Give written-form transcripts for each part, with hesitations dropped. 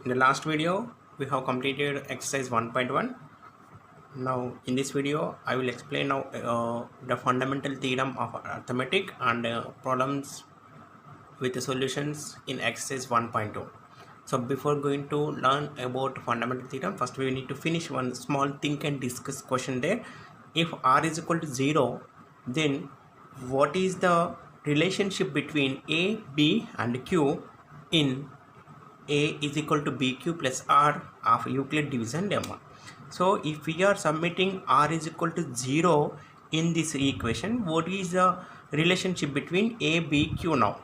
In the last video we have completed exercise 1.1. Now in this video I will explain now the fundamental theorem of arithmetic and problems with the solutions in exercise 1.2. So before going to learn about fundamental theorem, first we need to finish one small think and discuss question there. If r is equal to 0, then what is the relationship between a, b and q in a is equal to bq plus r of Euclid division lemma. So if we are submitting r is equal to 0 in this equation, what is the relationship between a, b, q now?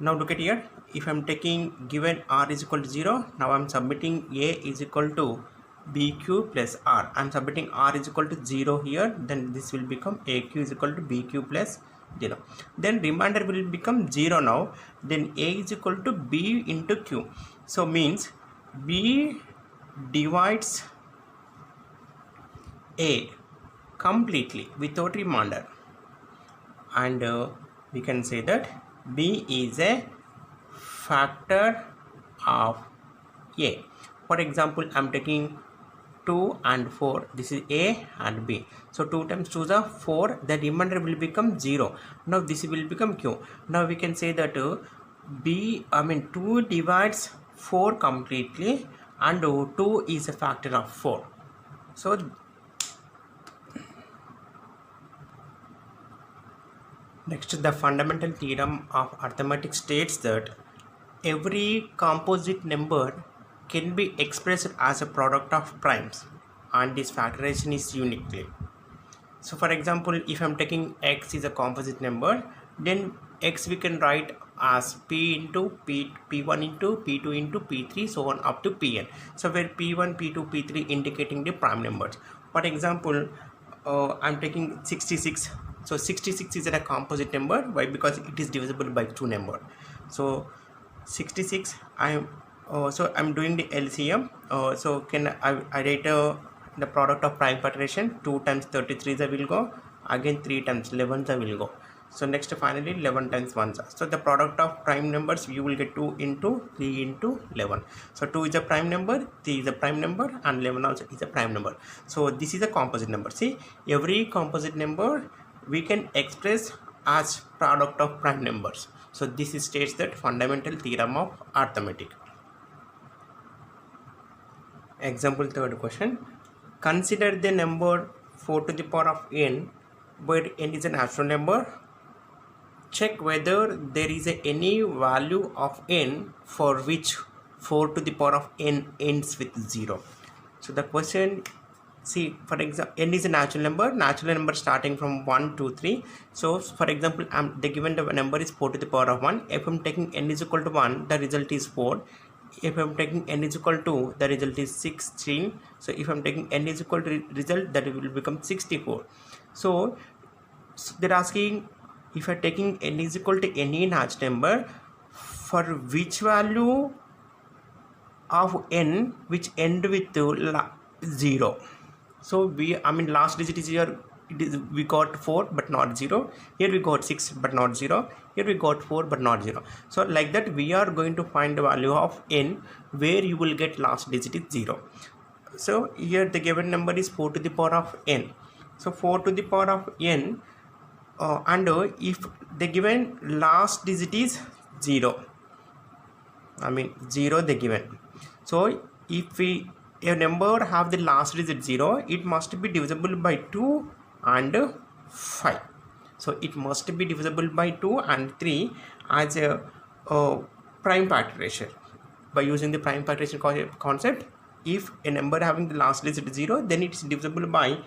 Now look at here. If I am taking given r is equal to 0, now I am submitting a is equal to bq plus r. I am submitting r is equal to 0 here, then this will become aq is equal to bq plus 0. Then remainder will become 0 now. Then a is equal to b into q. So means b divides a completely without remainder, and we can say that b is a factor of a. For example, I am taking 2 and 4. This is a and b. So 2 times 2 is 4. The remainder will become 0. Now this will become q. Now we can say that 2 divides 4 completely, and 2 is a factor of 4. So next, the fundamental theorem of arithmetic states that every composite number can be expressed as a product of primes, and this factorization is uniquely. So for example, if I am taking x is a composite number, then x we can write as p into p1 into p2 into p3, so on up to pn. So where p1, p2, p3 indicating the prime numbers. For example, I am taking 66. So 66 is a composite number. Why? Because it is divisible by 2 number. So 66, I'm doing the LCM. So can I write the product of prime factorization? 2 times 33 I will go, again 3 times 11 I will go. So next finally 11 times 1. So the product of prime numbers you will get 2 into 3 into 11. So 2 is a prime number, 3 is a prime number, and 11 also is a prime number. So this is a composite number. See, every composite number we can express as product of prime numbers. So this states that fundamental theorem of arithmetic. Example third question. Consider the number 4 to the power of n, where n is a natural number. Check whether there is any value of n for which 4 to the power of n ends with 0. So the question, see, for example, n is a natural number starting from 1, 2, 3. So for example, the given number is 4 to the power of 1. If I am taking n is equal to 1, the result is 4. If I am taking n is equal to, the result is 16. So if I am taking n is equal to result, that will become 64. So they are asking, if I am taking n is equal to any natural number, for which value of n which end with 0. So last digit is here, we got 4 but not 0. Here we got 6 but not 0. Here we got 4 but not 0. So like that we are going to find the value of n where you will get last digit is 0. So here the given number is 4 to the power of n. So 4 to the power of n, and if the given last digit is 0, 0 the given. So if a number have the last digit 0, it must be divisible by 2 and 5. So it must be divisible by 2 and 3 as a prime factorization. By using the prime factorization concept, if a number having the last digit 0, then it is divisible by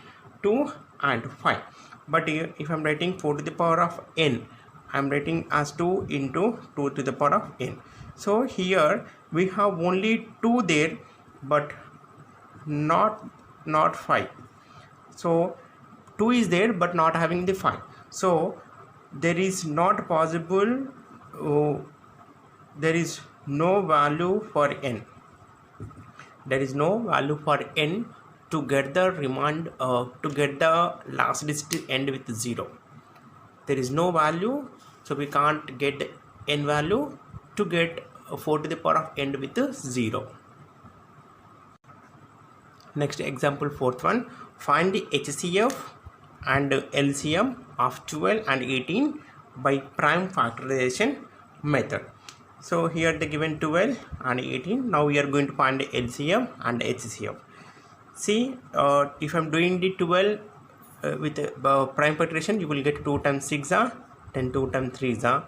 2 and 5. But if I am writing 4 to the power of n, I am writing as 2 into 2 to the power of n. So here we have only 2 there, but not 5. So 2 is there but not having the 5. So there is not possible, there is no value for n. There is no value for n to get the remand to get the last digit to end with 0. There is no value, so we can't get n value to get 4 to the power of end with 0. Next example, fourth one, find the HCF and LCM of 12 and 18 by prime factorization method. So here they given 12 and 18. Now we are going to find the LCM and HCF. See, if I'm doing the 12 with prime factorization, you will get 2 times 6 are, then 2 times 3 are,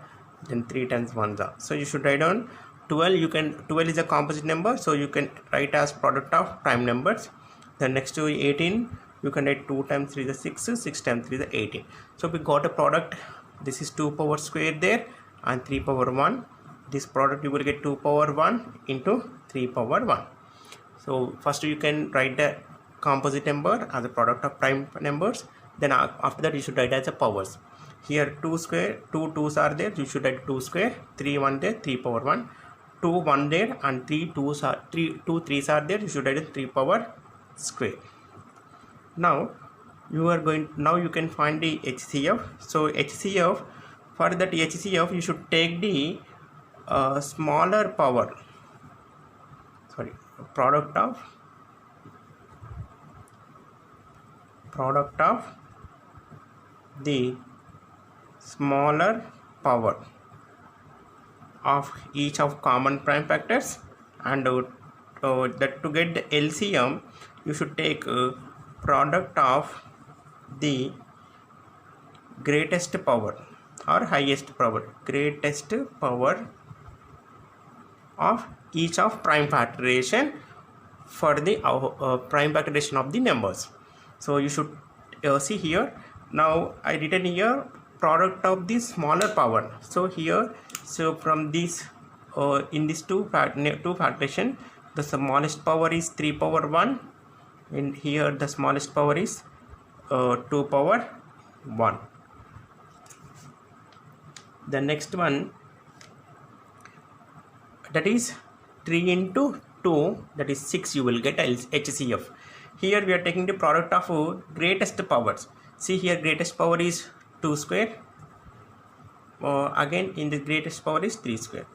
then 3 times 1 are. So you should write down 12. 12 is a composite number, so you can write as product of prime numbers. Then next to 18, you can write 2 times 3 is 6, 6 times 3 is 18. So we got a product. This is 2 power square there and 3 power 1. This product you will get 2 power 1 into 3 power 1. So first you can write the composite number as a product of prime numbers. Then after that you should write as a powers. Here 2 square, 2 2's are there, you should write 2 square, 3 1 there, 3 power 1, 2 1 there, and 3 2's are 2 3's are there, you should write 3 power square. Now you can find the HCF. So HCF, for that HCF you should take the smaller power, product of the smaller power of each of common prime factors, and that to get the LCM you should take product of the greatest power or highest power, greatest power of each of prime factorization for the prime factorization of the numbers. So you should see here. Now I written here product of the smaller power. So here, so from this in this two factorization, the smallest power is 3 power 1, and here the smallest power is 2 power 1. The next one, that is 3 into 2, that is 6, you will get HCF. Here we are taking the product of greatest powers. See here, greatest power is 2 square. Again in the greatest power is 3 square.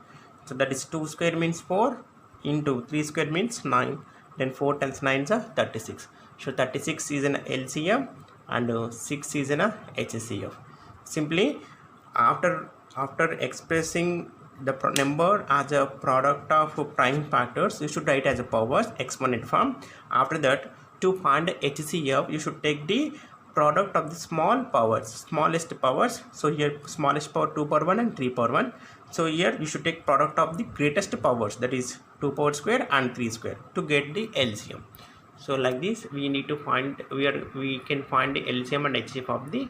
So that is 2 square means 4 into 3 square means 9. Then 4 times 9 is 36. So 36 is an LCM and 6 is an HCF. Simply after expressing the number as a product of prime factors, you should write as a powers exponent form. After that, to find HCF, you should take the product of the small powers, smallest powers. So here smallest power 2 power 1 and 3 power 1. So here you should take product of the greatest powers, that is 2 power square and 3 square, to get the LCM. So like this we need to find, we can find the LCM and HCF of the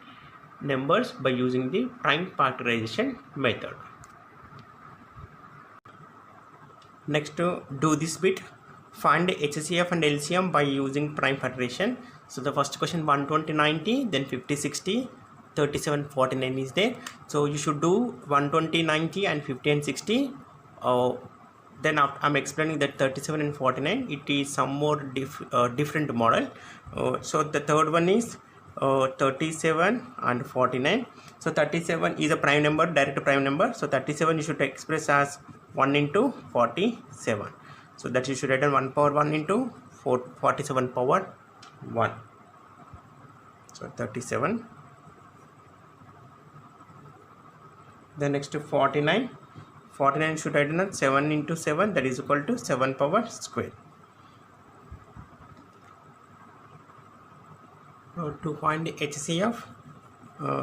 numbers by using the prime factorization method. Next, to do this bit, find the HCF and LCM by using prime factorization. So the first question 120 90, then 50 60, 37 49 is there. So you should do 120 90 and 50 and 60. Then I'm explaining that 37 and 49, it is some more different model. So the third one is 37 and 49. So 37 is a prime number, direct prime number. So 37 you should express as 1 into 47. So that you should write 1 power 1 into 47 power 1. So 37. Then next to 49. 49 should write 7 into 7, that is equal to 7 power square. To find the HCF,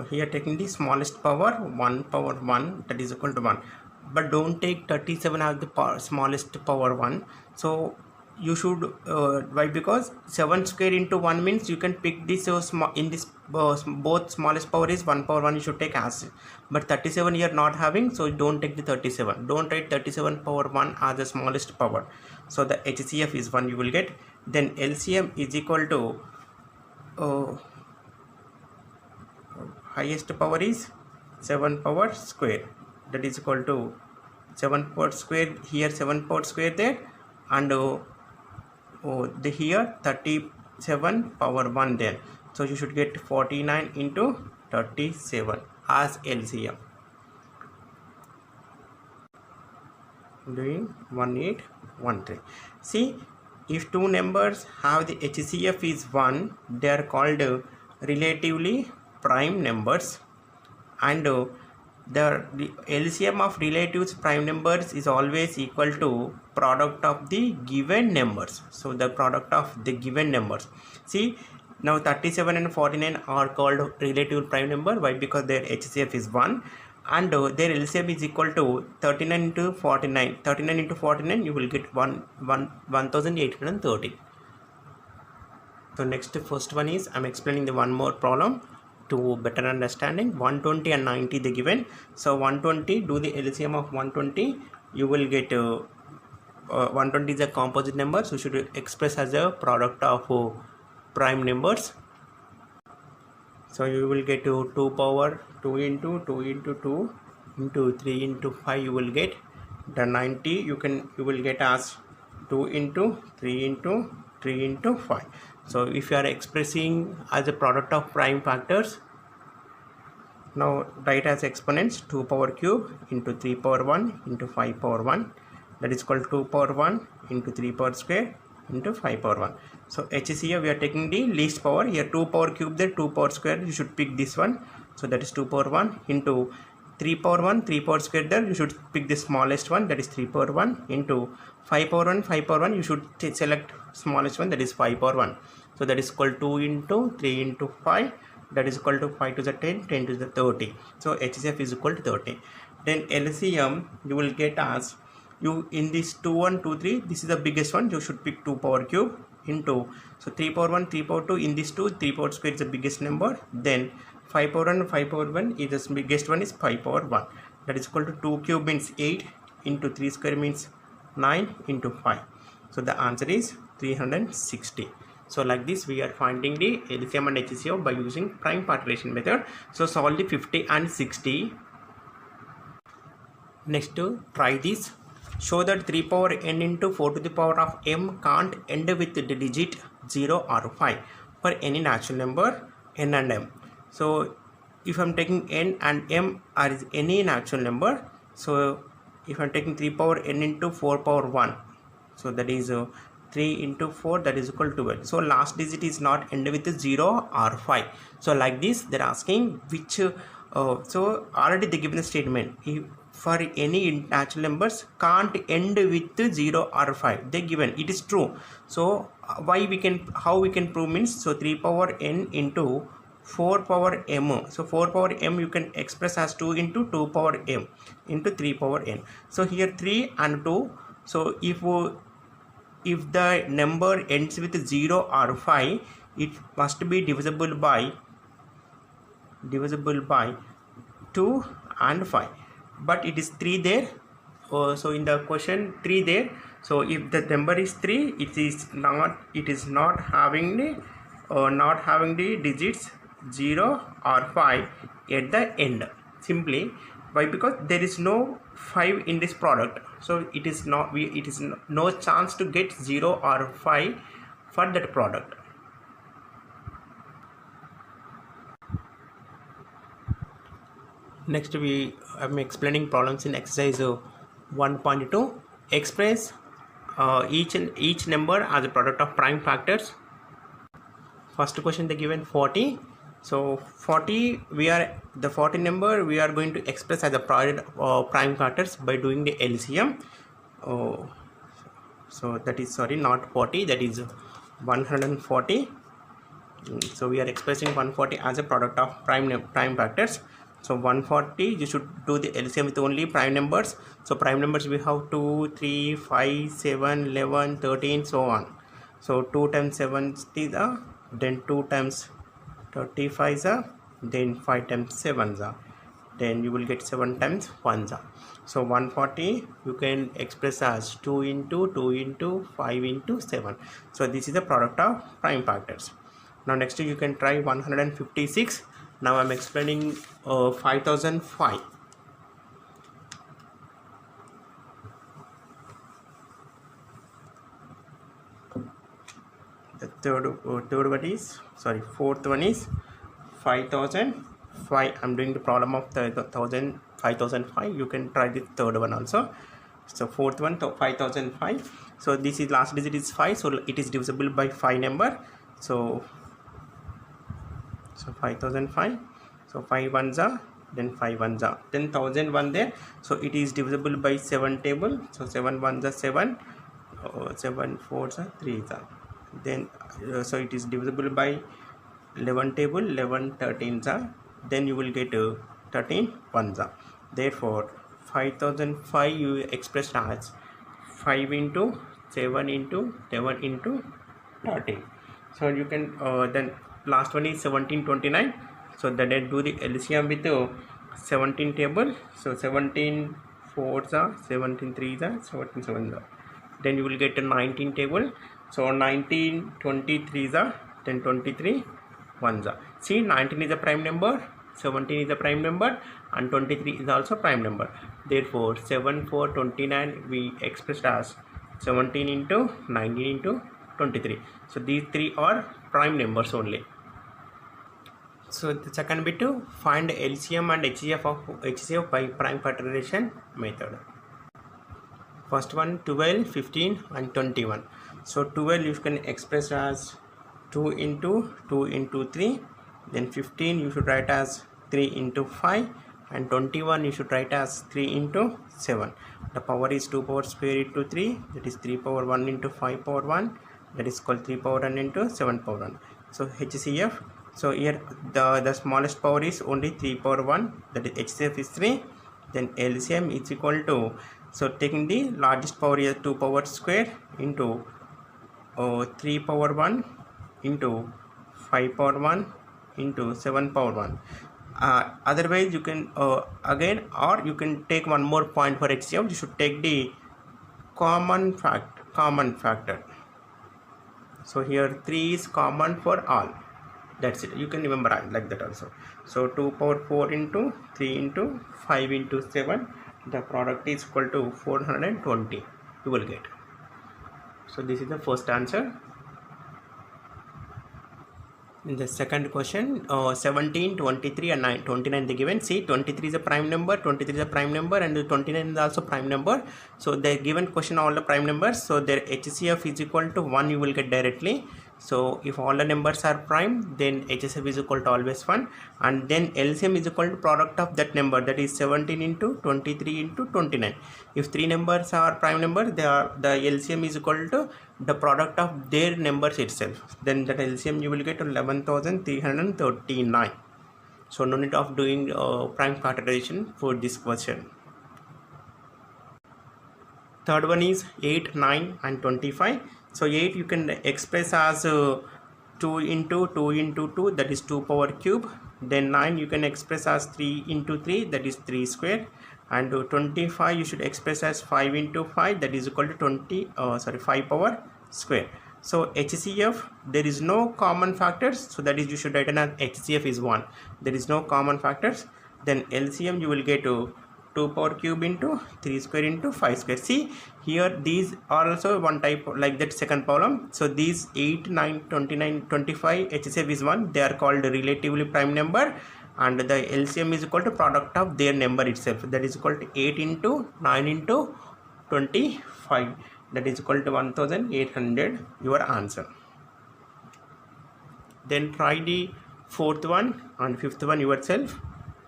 here taking the smallest power 1 power 1, that is equal to 1, but don't take 37 as the smallest power 1. So you should why? Because 7 square into 1 means you can pick this in this both smallest power is 1 power 1, you should take as, but 37 you are not having, so don't take the 37. Don't write 37 power 1 as the smallest power. So the HCF is 1 you will get. Then LCM is equal to highest power is 7 power square, that is equal to 7 power square, here 7 power square there, and here 37 power 1 there. So you should get 49 into 37 as LCM. Doing 1813. See, if two numbers have the HCF is 1, they are called relatively prime numbers, and the LCM of relatives prime numbers is always equal to product of the given numbers. So the product of the given numbers. See, now 37 and 49 are called relative prime number. Why? Because their HCF is 1, and their LCM is equal to 39 into 49. 39 into 49, you will get 1830. So next, first one is I'm explaining the one more problem to better understanding. 120 and 90 they given. So 120, do the LCM of 120, you will get 120 is a composite number, so should express as a product of prime numbers. So you will get 2 power 2 into 2 into 2 into 3 into 5, you will get the 90. You will get as 2 into 3 into 3 into 5. So if you are expressing as a product of prime factors, now write as exponents 2 power cube into 3 power 1 into 5 power 1, that is called 2 power 1 into 3 power square into 5 power 1. So HCF we are taking the least power. Here 2 power cube, there 2 power square, you should pick this one. So that is 2 power 1 into 3 power 1, 3 power square, there you should pick the smallest one, that is 3 power 1 into 5 power 1, 5 power 1, you should select smallest one, that is 5 power 1. So that is called 2 into 3 into 5, that is equal to 5 to the 10, 10 to the 30. So HCF is equal to 30. Then LCM you will get as, you in this 2 1 2 3, this is the biggest one, you should pick 2 power cube into, so 3 power 1 3 power 2, in this 2 3 power square is the biggest number, then 5 power 1 5 power 1 is the biggest one, is 5 power 1, that is equal to 2 cube means 8 into 3 square means 9 into 5. So the answer is 360. So like this we are finding the LCM and HCF by using prime partition method. So solve the 50 and 60. Next, try this. Show that 3 power n into 4 to the power of m can't end with the digit 0 or 5 for any natural number n and m. So if I'm taking n and m as any natural number, so if I'm taking 3 power n into 4 power 1, so that is 3 into 4, that is equal to 12. So last digit is not end with 0 or 5. So like this they're asking which so already they given the statement, if for any natural numbers can't end with 0 or 5, they given, it is true. So how we can prove means, so 3 power n into 4 power m, so 4 power m you can express as 2 into 2 power m into 3 power n. So here 3 and 2, so if the number ends with 0 or 5, it must be divisible by 2 and 5, but it is 3 there. So in the question 3 there, so if the number is 3, it is not having the digits 0 or 5 at the end. Simply why? Because there is no 5 in this product, so it is no chance to get 0 or 5 for that product. Next I'm explaining problems in exercise 1.2. Express each number as a product of prime factors. First question they given 40. So 40, the 40 number we are going to express as a product of prime factors by doing the LCM. So that is, sorry, not 40, that is 140. So we are expressing 140 as a product of prime factors. So 140 you should do the LCM with only prime numbers. So prime numbers we have 2 3 5 7 11 13 so on. So 2 times 7 is then 2 times 35 is then 5 times 7 is then you will get 7 times 1 is. So 140 you can express as 2 into 2 into 5 into 7. So this is the product of prime factors. Now next you can try 156. Now I'm explaining 5005. The fourth one is 5005. I'm doing the problem of the 5005. You can try the third one also. So fourth one, 5005. So this is last digit is 5, so it is divisible by 5 number. So 5005. So 5 ones are, then 5 ones are, then 1001 there. So it is divisible by 7 table. So 7 ones are 7, 7 fours are 3 are. Then so it is divisible by 11 table, 11 13s are. Then you will get 13 ones are. Therefore 5005 you expressed as 5 into 7 into 11 into 13. So you can then last one is 1729. So then do the LCM with 17 table. So 17 fours are, 17 threes are, 17 sevens are. Then you will get a 19 table. So 19 23s are, then 23 ones are. See, 19 is a prime number, 17 is a prime number, and 23 is also prime number. Therefore 7 4 29 we expressed as 17 into 19 into 23. So these three are prime numbers only. So the second bit, to find LCM and HCF by prime factorization method. First one, 12, 15 and 21. So 12 you can express as 2 into 3. Then 15 you should write as 3 into 5. And 21 you should write as 3 into 7. The power is 2 power square into 3. That is 3 power 1 into 5 power 1. That is called 3 power 1 into 7 power 1. So HCF. So here the smallest power is only 3 power 1. That is HCF is 3. Then LCM is equal to, so taking the largest power here 2 power square into 3 power 1 into 5 power 1 into 7 power 1. Otherwise you can again, or you can take one more point for HCF. You should take the common factor. So here 3 is common for all. That's it. You can remember like that also. So 2 power 4 into 3 into 5 into 7. The product is equal to 420. You will get. So this is the first answer. In the second question, 17, 23 and 29 they given. See, 23 is a prime number, 23 is a prime number, and 29 is also prime number. So they given question all the prime numbers. So their HCF is equal to 1 you will get directly. So if all the numbers are prime, then HCF is equal to always 1. And then LCM is equal to product of that number, that is 17 into 23 into 29. If three numbers are prime number, the LCM is equal to the product of their numbers itself. Then that LCM you will get 11,339. So no need of doing prime factorization for this question. Third one is 8, 9 and 25. So 8 you can express as 2 into 2 into 2, that is 2 power cube. Then 9 you can express as 3 into 3, that is 3 square. And 25 you should express as 5 into 5, that is equal to 5 power square. So HCF, there is no common factors, so that is you should write as HCF is 1. There is no common factors. Then LCM you will get 2 power cube into 3 square into 5 square. See here, these are also one type like that second problem. So these 8, 9, 29, 25 HCF is 1. They are called relatively prime number, and the LCM is equal to product of their number itself, that is equal to 8 into 9 into 25, that is equal to 1800, your answer. Then try the fourth one and fifth one yourself.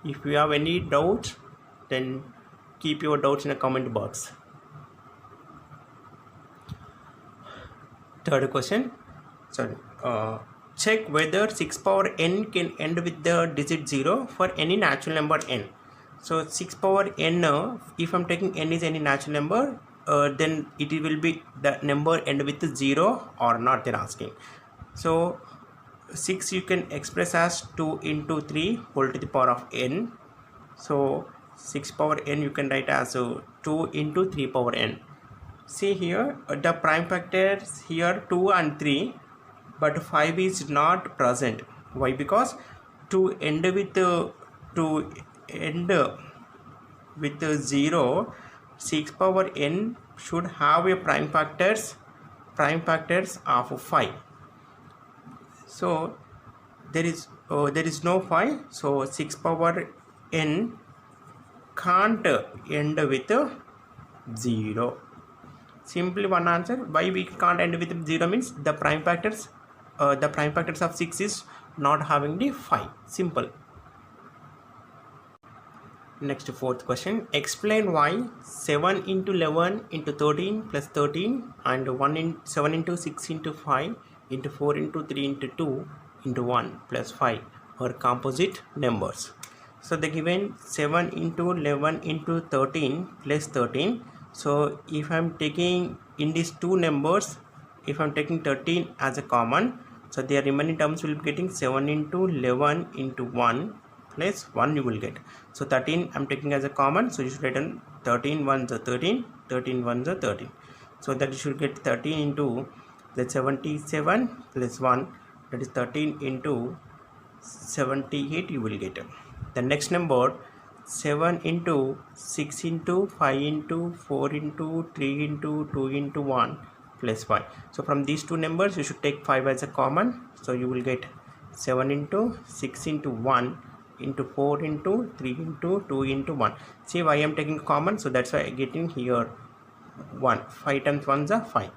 If you have any doubts, then keep your doubts in a comment box. Third question, check whether 6 power n can end with the digit 0 for any natural number n. So 6 power n, if I'm taking n is any natural number, then it will be the number end with 0 or not, they're asking. So 6 you can express as 2 into 3 whole to the power of n. So 6 power n you can write as 2 into 3 power n. See here, the prime factors here 2 and 3, but 5 is not present. Why? Because to end with 0, 6 power n should have a prime factors of 5. So there is no 5, so 6 power n can't end with 0. Simply one answer. Why we can't end with 0 means the prime factors of 6 is not having the 5. Simple. Next, fourth question. Explain why 7 into 11 into 13 plus 13 and 7 into 6 into 5 into 4 into 3 into 2 into 1 plus 5 are composite numbers. So the given 7 into 11 into 13 plus 13. So if I am taking in these two numbers, if I am taking 13 as a common, so their remaining terms will be getting 7 into 11 into 1 plus 1 you will get. So 13 I'm taking as a common, so you should write on 13 1s are 13, 13 1s are 13. So that you should get 13 into the 77 plus 1, that is 13 into 78 you will get. The next number 7 into 6 into 5 into 4 into 3 into 2 into 1 plus 5. So from these two numbers you should take 5 as a common, so you will get 7 into 6 into 1 into 4 into 3 into 2 into 1. See why I am taking common, so that's why I get in here 1. 5 times 1s are 5,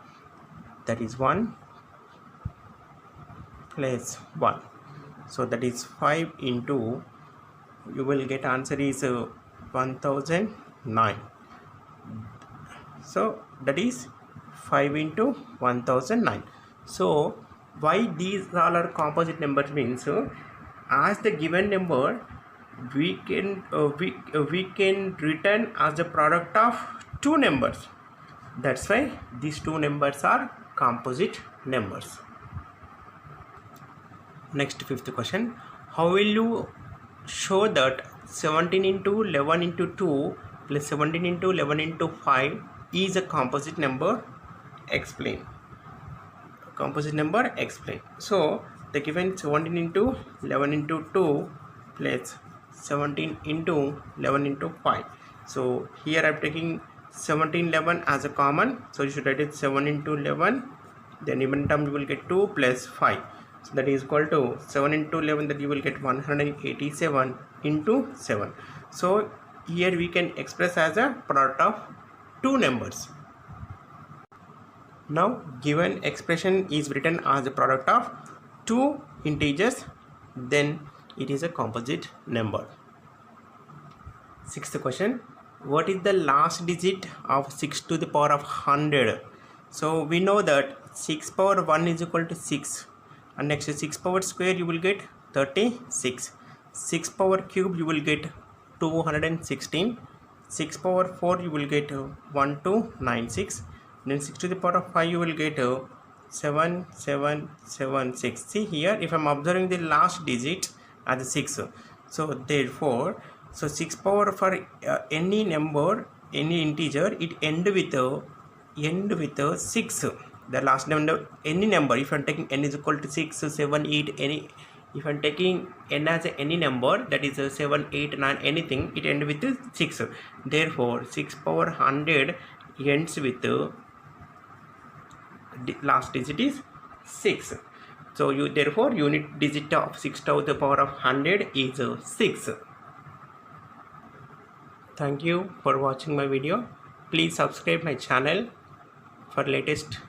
that is 1 plus 1. So that is 5 into, you will get answer is 1009. So that is 5 into 1009. So why these all are composite numbers means, as the given number we can return as the product of two numbers. That's why these two numbers are composite numbers. Next, fifth question. How will you show that 17 into 11 into 2 plus 17 into 11 into 5 is a composite number? Explain. Composite number, explain. So the given 17 into 11 into 2 plus 17 into 11 into 5. So here I am taking 17 11 as a common, so you should write it 7 into 11, then even term you will get 2 plus 5. So that is equal to 7 into 11, that you will get 187 into 7. So here we can express as a product of two numbers. Now given expression is written as a product of two integers, then it is a composite number. Sixth question. What is the last digit of 6 to the power of 100? So we know that 6 power 1 is equal to 6, and next 6 power square you will get 36, 6 power cube you will get 216, 6 power 4 you will get 1296, then 6 to the power of 5 you will get 7776. See here, if I am observing the last digit as 6, so therefore, so 6 power for any number, any integer, it end with 6. The last number, any number, if I am taking n is equal to 6, 7, 8, any, if I am taking n as any number, that is 7, 8, 9, anything, it end with 6. Therefore 6 power 100 ends with last digit is 6. So therefore unit digit of 6 to the power of 100 is 6. Thank you for watching my video. Please subscribe my channel for latest